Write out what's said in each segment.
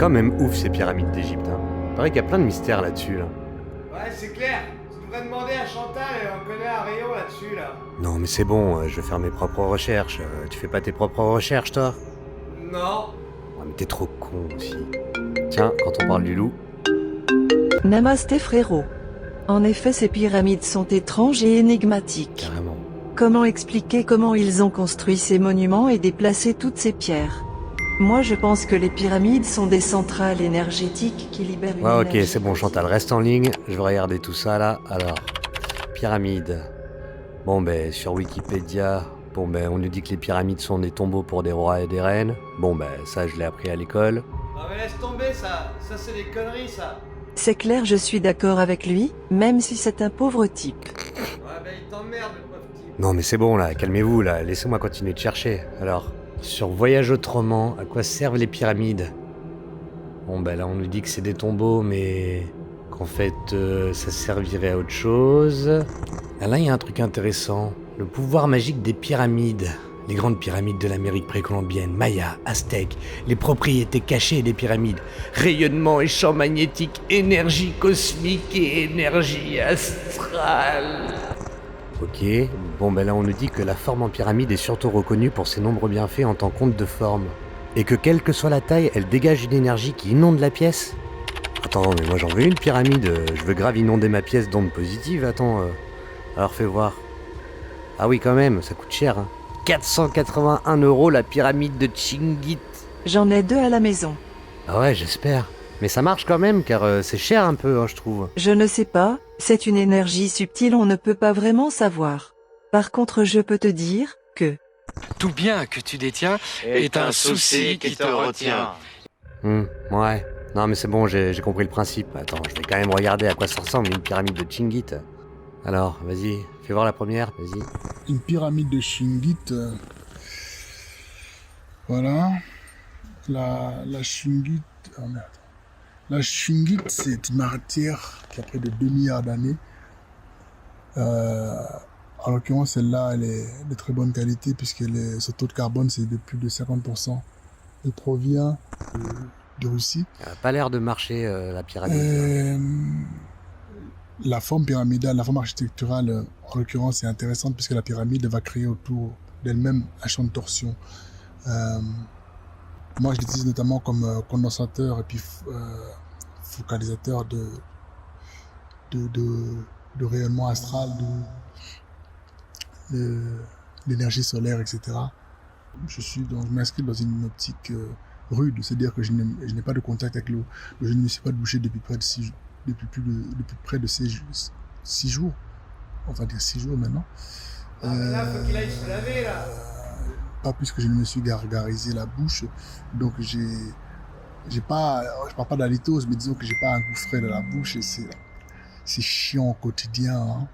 quand même ouf ces pyramides d'Égypte, hein. Paraît qu'il y a plein de mystères là-dessus, là. Ouais, c'est clair. Tu devrais demander à Chantal, elle en connaît un rayon là-dessus, là. Non mais c'est bon, je vais faire mes propres recherches. Tu fais pas tes propres recherches, toi? Non. Ouais, mais t'es trop con aussi. Tiens, quand on parle du loup... Namasté frérot. En effet, ces pyramides sont étranges et énigmatiques. Carrément. Comment expliquer comment ils ont construit ces monuments et déplacé toutes ces pierres? Moi je pense que les pyramides sont des centrales énergétiques qui libèrent une Ouais, ok, énergie c'est bon, cosmique. Chantal, reste en ligne. Je vais regarder tout ça, là. Alors, pyramides. Bon, ben, sur Wikipédia... Bon, ben, on nous dit que les pyramides sont des tombeaux pour des rois et des reines. Bon, ben, ça, je l'ai appris à l'école. Non mais laisse tomber ça. Ça c'est des conneries, ça. C'est clair, je suis d'accord avec lui, même si c'est un pauvre type. Ouais, ben il t'emmerde, le pauvre type. Non, mais c'est bon, là, calmez-vous, là. Laissez-moi continuer de chercher. Alors, sur Voyage autrement, à quoi servent les pyramides? Bon, ben, là, on nous dit que c'est des tombeaux, mais... qu'en fait, ça servirait à autre chose. Ah, là, il y a un truc intéressant. Le pouvoir magique des pyramides. Les grandes pyramides de l'Amérique précolombienne, Maya, Aztèques, les propriétés cachées des pyramides, rayonnement et champ magnétique, énergie cosmique et énergie astrale. Ok, bon ben là on nous dit que la forme en pyramide est surtout reconnue pour ses nombreux bienfaits en tant qu'onde de forme. Et que quelle que soit la taille, elle dégage une énergie qui inonde la pièce. Attends, mais moi j'en veux une pyramide, je veux grave inonder ma pièce d'ondes positives, attends. Alors fais voir. Ah oui quand même, ça coûte cher, hein. 481 € la pyramide de Chingit. J'en ai 2 à la maison. Ah ouais, j'espère. Mais ça marche quand même, car c'est cher un peu, hein, je trouve. Je ne sais pas, c'est une énergie subtile, on ne peut pas vraiment savoir. Par contre, je peux te dire que Tout bien que tu détiens est un souci qui te retient. Ouais. Non mais c'est bon, j'ai compris le principe. Attends, je vais quand même regarder à quoi ça ressemble une pyramide de Chingit. Alors, vas-y, fais voir la première, vas-y. Une pyramide de Chingit. Voilà. La Chingit. Oh merde. La Chingit, c'est une matière qui a près de 2 milliards d'années. En l'occurrence, celle-là, elle est de très bonne qualité puisque ce taux de carbone, c'est de plus de 50%. Elle provient de Russie. Elle a pas l'air de marcher, la pyramide. La forme pyramidale, la forme architecturale, en l'occurrence, est intéressante puisque la pyramide va créer autour d'elle-même un champ de torsion. Moi, je l'utilise notamment comme condensateur et puis focalisateur de rayonnement astral, de l'énergie solaire, etc. Je m'inscris dans une optique rude, c'est-à-dire que je n'ai pas de contact avec l'eau. Je ne me suis pas douché depuis près de 6 jours. On va dire 6 jours maintenant. Ah mais là, faut qu'il aille se laver, là. Pas plus que je ne me suis gargarisé la bouche. Donc je parle pas d'halitose, mais disons que j'ai pas un goût frais dans la bouche et c'est chiant au quotidien, hein.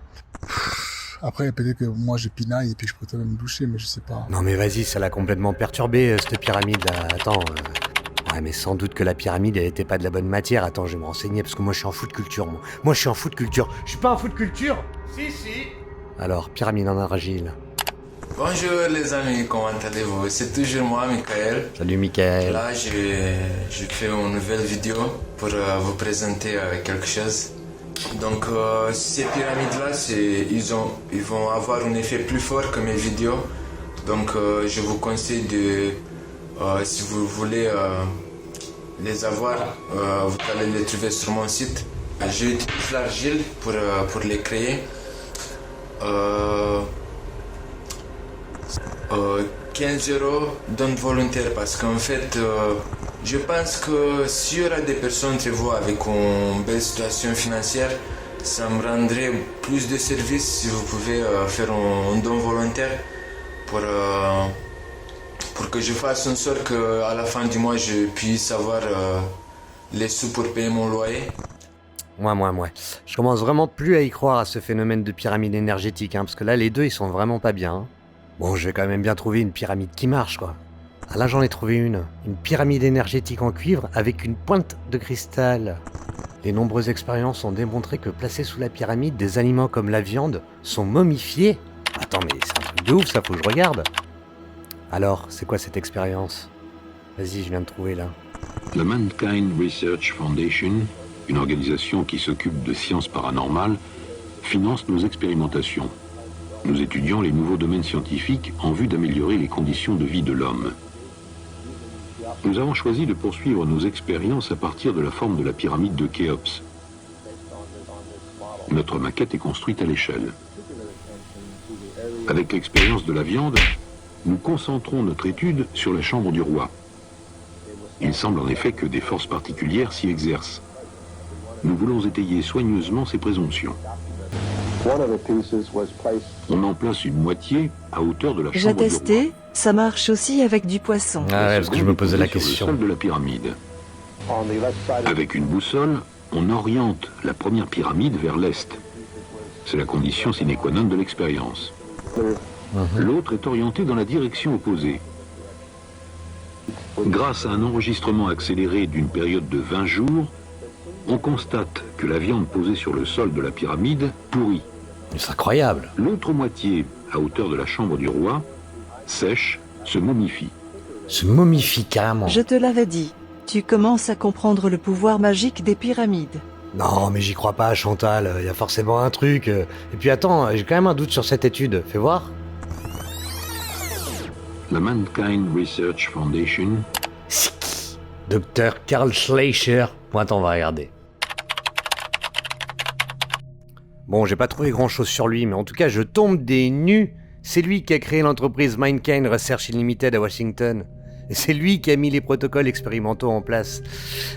Après, peut-être que moi je pinaille et puis je préfère me doucher, mais je sais pas. Non mais vas-y, ça l'a complètement perturbé, cette pyramide là. Attends. Ouais mais sans doute que la pyramide elle était pas de la bonne matière. Attends, je vais me renseigner parce que moi je suis en foot culture, moi. Moi je suis en foot culture. Je suis pas en foot culture. Si, si. Alors, pyramide en argile. Bonjour les amis, comment allez-vous? C'est toujours moi, Michael. Salut Michael. Là, je fais une nouvelle vidéo pour vous présenter quelque chose. Donc, ces pyramides-là, ils vont avoir un effet plus fort que mes vidéos. Donc, je vous conseille si vous voulez les avoir, vous allez les trouver sur mon site. J'utilise l'argile pour les créer. 15 € don volontaire parce qu'en fait, je pense que s'il y aura des personnes entre vous avec une belle situation financière, ça me rendrait plus de service si vous pouvez faire un don volontaire pour que je fasse en sorte qu'à la fin du mois, je puisse avoir les sous pour payer mon loyer. Ouais. Je commence vraiment plus à y croire à ce phénomène de pyramide énergétique, hein, parce que là, les deux, ils sont vraiment pas bien. Hein. Bon, je vais quand même bien trouver une pyramide qui marche, quoi. Ah là, j'en ai trouvé une. Une pyramide énergétique en cuivre avec une pointe de cristal. Les nombreuses expériences ont démontré que placés sous la pyramide, des aliments comme la viande sont momifiés. Attends, mais c'est un truc de ouf, ça, faut que je regarde. Alors, c'est quoi cette expérience? Vas-y, je viens de trouver, là. La Mankind Research Foundation, une organisation qui s'occupe de sciences paranormales, finance nos expérimentations. Nous étudions les nouveaux domaines scientifiques en vue d'améliorer les conditions de vie de l'homme. Nous avons choisi de poursuivre nos expériences à partir de la forme de la pyramide de Khéops. Notre maquette est construite à l'échelle. Avec l'expérience de la viande, nous concentrons notre étude sur la chambre du roi. Il semble en effet que des forces particulières s'y exercent. Nous voulons étayer soigneusement ces présomptions. On en place une moitié à hauteur de la J'ai chambre du roi. testé, ça marche aussi avec du poisson. Ah ouais, parce que je me posais la Sur le question. sol de la pyramide. Avec une boussole, on oriente la première pyramide vers l'est. C'est la condition sine qua non de l'expérience. L'autre est orientée dans la direction opposée. Grâce à un enregistrement accéléré d'une période de 20 jours, on constate que la viande posée sur le sol de la pyramide pourrit. C'est incroyable. L'autre moitié, à hauteur de la chambre du roi, sèche, se momifie. Se momifie carrément. Je te l'avais dit, tu commences à comprendre le pouvoir magique des pyramides. Non, mais j'y crois pas, Chantal. Il y a forcément un truc. Et puis attends, j'ai quand même un doute sur cette étude. Fais voir. La Mankind Research Foundation, C'est qui? Docteur Karl Schleicher. Attends, on va regarder. Bon, j'ai pas trouvé grand chose sur lui, mais en tout cas, je tombe des nues. C'est lui qui a créé l'entreprise Mankind Research Limited à Washington. Et c'est lui qui a mis les protocoles expérimentaux en place.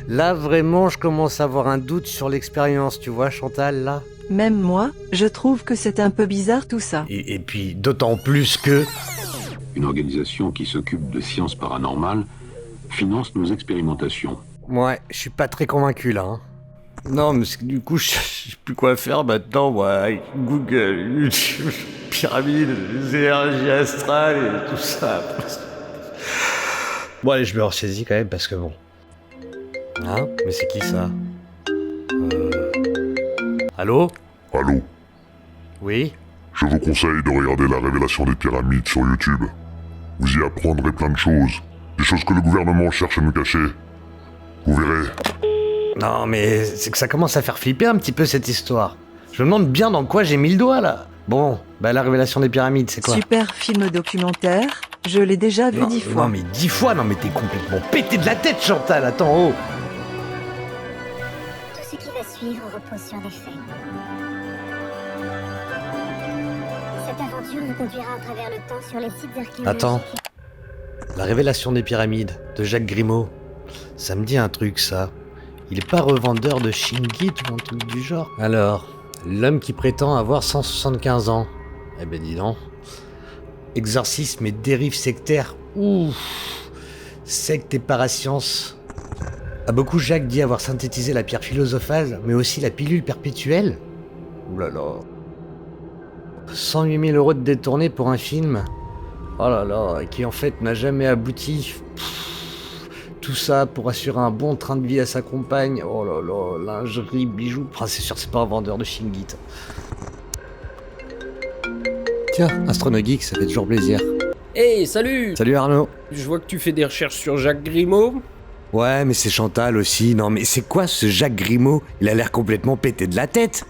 Là, vraiment, je commence à avoir un doute sur l'expérience, tu vois, Chantal, là. Même moi, je trouve que c'est un peu bizarre tout ça. Et puis, d'autant plus que... une organisation qui s'occupe de sciences paranormales, finance nos expérimentations. Ouais, je suis pas très convaincu, là. Hein. Non, mais du coup, je sais plus quoi faire maintenant, moi. Avec Google, pyramide, les énergies astrales et tout ça. Bon, allez, je me ressaisis quand même, parce que bon... Hein? Mais c'est qui, ça? Allô? Allô, Oui? je vous conseille de regarder la révélation des pyramides sur YouTube. Vous y apprendrez plein de choses. Des choses que le gouvernement cherche à nous cacher. Vous verrez. Non, mais c'est que ça commence à faire flipper un petit peu, cette histoire. Je me demande bien dans quoi j'ai mis le doigt, là. Bon, bah la révélation des pyramides, c'est quoi? Super film documentaire, je l'ai déjà vu Non, 10 fois. Non, mais 10 fois? Non, mais t'es complètement pété de la tête, Chantal. Attends, oh. Tout ce qui va suivre repose sur des faits. Cette aventure nous conduira à travers le temps sur les sites archéologiques. Attends. La révélation des pyramides, de Jacques Grimaud. Ça me dit un truc, ça. Il est pas revendeur de Shingi ou un truc du genre? Alors, l'homme qui prétend avoir 175 ans. Eh ben dis donc. Exorcisme et dérive sectaire. Ouf. Secte et parascience. A beaucoup Jacques dit avoir synthétisé la pierre philosophale, mais aussi la pilule perpétuelle. Ouh là là. 108 000 € de détournés pour un film. Oh là là, qui en fait n'a jamais abouti. Tout ça pour assurer un bon train de vie à sa compagne. Oh là là, lingerie, bijoux. Ah, c'est sûr, c'est pas un vendeur de Shingi. Tiens, Astronogeek, ça fait toujours plaisir. Hey, salut! Salut Arnaud. Je vois que tu fais des recherches sur Jacques Grimaud. Ouais, mais c'est Chantal aussi. Non, mais c'est quoi ce Jacques Grimaud? Il a l'air complètement pété de la tête.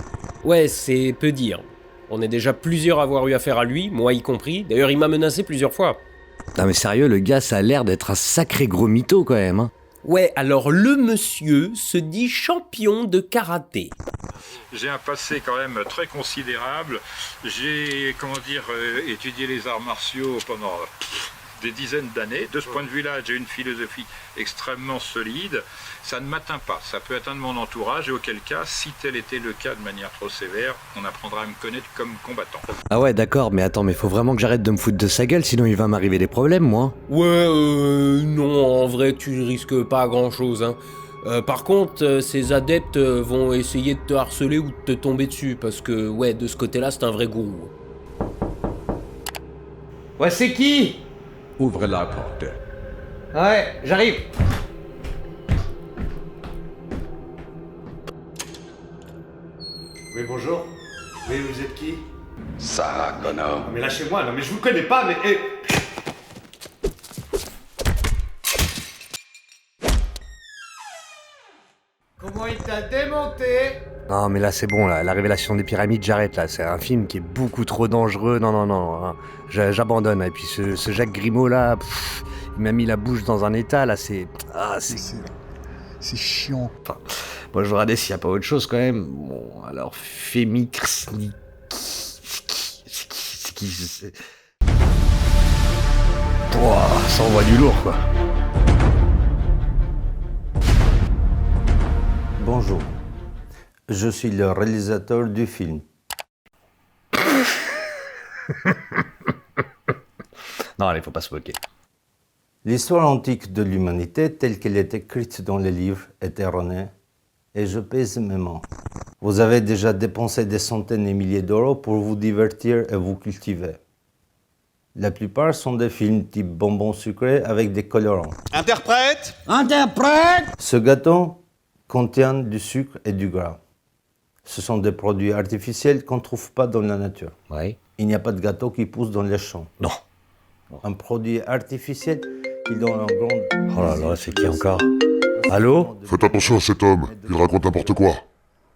Ouais, c'est peu dire. On est déjà plusieurs à avoir eu affaire à lui, moi y compris. D'ailleurs, il m'a menacé plusieurs fois. Non mais sérieux, le gars, ça a l'air d'être un sacré gros mytho quand même. Hein. Ouais, alors le monsieur se dit champion de karaté. J'ai un passé quand même très considérable. J'ai, étudié les arts martiaux pendant des dizaines d'années. De ce point de vue-là, j'ai une philosophie extrêmement solide. Ça ne m'atteint pas. Ça peut atteindre mon entourage et auquel cas, si tel était le cas de manière trop sévère, on apprendra à me connaître comme combattant. Ah ouais, d'accord, mais attends, mais faut vraiment que j'arrête de me foutre de sa gueule, sinon il va m'arriver des problèmes, moi. Ouais, non, en vrai, tu risques pas grand-chose, hein. Par contre, ces adeptes vont essayer de te harceler ou de te tomber dessus, parce que, ouais, de ce côté-là, c'est un vrai gourou. Ouais, c'est qui? Ouvre la porte. Ouais, j'arrive. Oui, bonjour. Oui, vous êtes qui? Sarah Connor. Non, mais lâchez-moi, non mais je vous connais pas, mais... il t'a démonté. Non, mais là, c'est bon, là. La révélation des pyramides, j'arrête, là. C'est un film qui est beaucoup trop dangereux. Non. Hein. J'abandonne. Et puis, ce Jacques Grimaud, là, il m'a mis la bouche dans un état, là. C'est C'est chiant. Enfin, moi, je regardais s'il n'y a pas autre chose, quand même. Bon, alors, Fémixni... C'est qui c'est... Pouah, ça envoie du lourd, quoi. Bonjour. Je suis le réalisateur du film. Non, allez, faut pas se moquer. L'histoire antique de l'humanité, telle qu'elle est écrite dans les livres, est erronée, et je pèse mes mots. Vous avez déjà dépensé des centaines et milliers d'euros pour vous divertir et vous cultiver. La plupart sont des films type bonbons sucrés avec des colorants. Interprète! Ce gâteau contient du sucre et du gras. Ce sont des produits artificiels qu'on ne trouve pas dans la nature. Oui. Il n'y a pas de gâteau qui pousse dans les champs. Non. Un produit artificiel qui donne un grand... Oh là là, c'est qui encore? Allô? Faites attention à cet homme, il raconte n'importe quoi.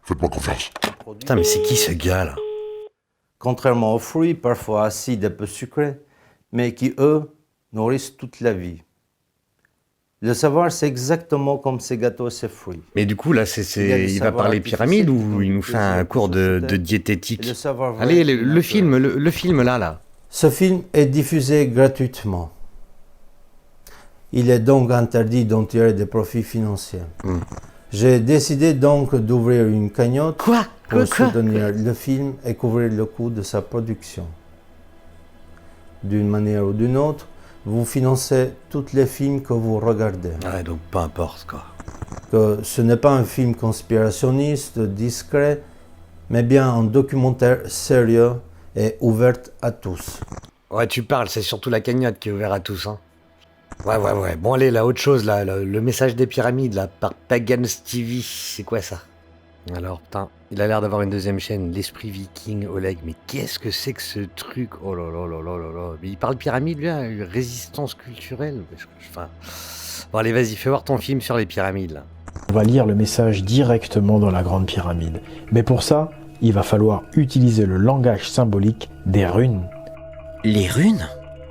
Faites-moi confiance. Putain, mais c'est qui ce gars, là? Contrairement aux fruits, parfois acides et peu sucrés, mais qui, eux, nourrissent toute la vie. Le savoir, c'est exactement comme ces gâteaux et ces fruits. Mais du coup, là, il va parler pyramide ou il nous fait un cours de diététique? Allez, le film, là. Ce film est diffusé gratuitement. Il est donc interdit d'en tirer des profits financiers. J'ai décidé donc d'ouvrir une cagnotte pour soutenir le film et couvrir le coût de sa production. D'une manière ou d'une autre, vous financez tous les films que vous regardez. Ouais, donc peu importe, quoi. Que ce n'est pas un film conspirationniste, discret, mais bien un documentaire sérieux et ouvert à tous. Ouais, tu parles, c'est surtout la cagnotte qui est ouverte à tous, hein. Ouais. Bon, allez, là, autre chose, là, le message des pyramides, là, par Pagans TV, c'est quoi ça? Alors, putain, il a l'air d'avoir une deuxième chaîne, l'Esprit Viking, Oleg, mais qu'est-ce que c'est que ce truc? Oh là là. Mais il parle pyramide, lui, hein, résistance culturelle. Enfin... Bon, allez, vas-y, fais voir ton film sur les pyramides, là. On va lire le message directement dans la grande pyramide. Mais pour ça, il va falloir utiliser le langage symbolique des runes. Les runes?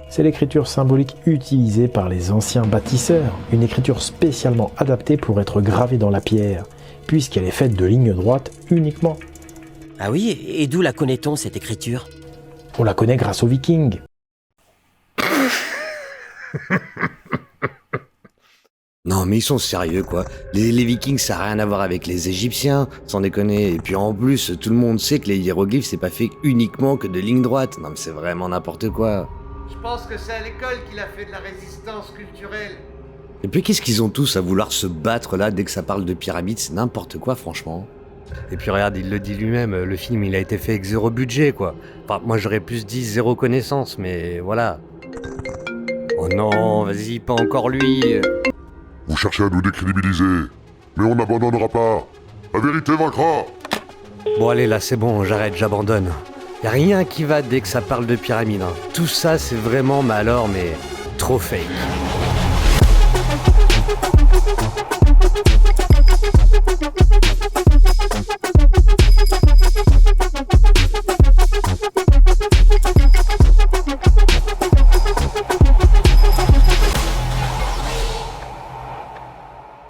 C'est l'écriture symbolique utilisée par les anciens bâtisseurs, une écriture spécialement adaptée pour être gravée dans la pierre, puisqu'elle est faite de lignes droites uniquement. Ah oui, et d'où la connaît-on, cette écriture? On la connaît grâce aux Vikings. Non, mais ils sont sérieux, quoi. Les Vikings, ça n'a rien à voir avec les Égyptiens, sans déconner. Et puis en plus, tout le monde sait que les hiéroglyphes, c'est pas fait uniquement que de lignes droites. Non, mais c'est vraiment n'importe quoi. Je pense que c'est à l'école qu'il a fait de la résistance culturelle. Et puis qu'est-ce qu'ils ont tous à vouloir se battre là dès que ça parle de pyramides? C'est n'importe quoi, franchement. Et puis regarde, il le dit lui-même, le film il a été fait avec zéro budget, quoi. Enfin, moi j'aurais plus dit zéro connaissance, mais voilà. Oh non, vas-y, pas encore lui. Vous cherchez à nous décrédibiliser, mais on n'abandonnera pas. La vérité vaincra. Bon allez, là c'est bon, j'arrête, j'abandonne. Y a rien qui va dès que ça parle de pyramides, hein. Tout ça c'est vraiment, mais alors, trop fake.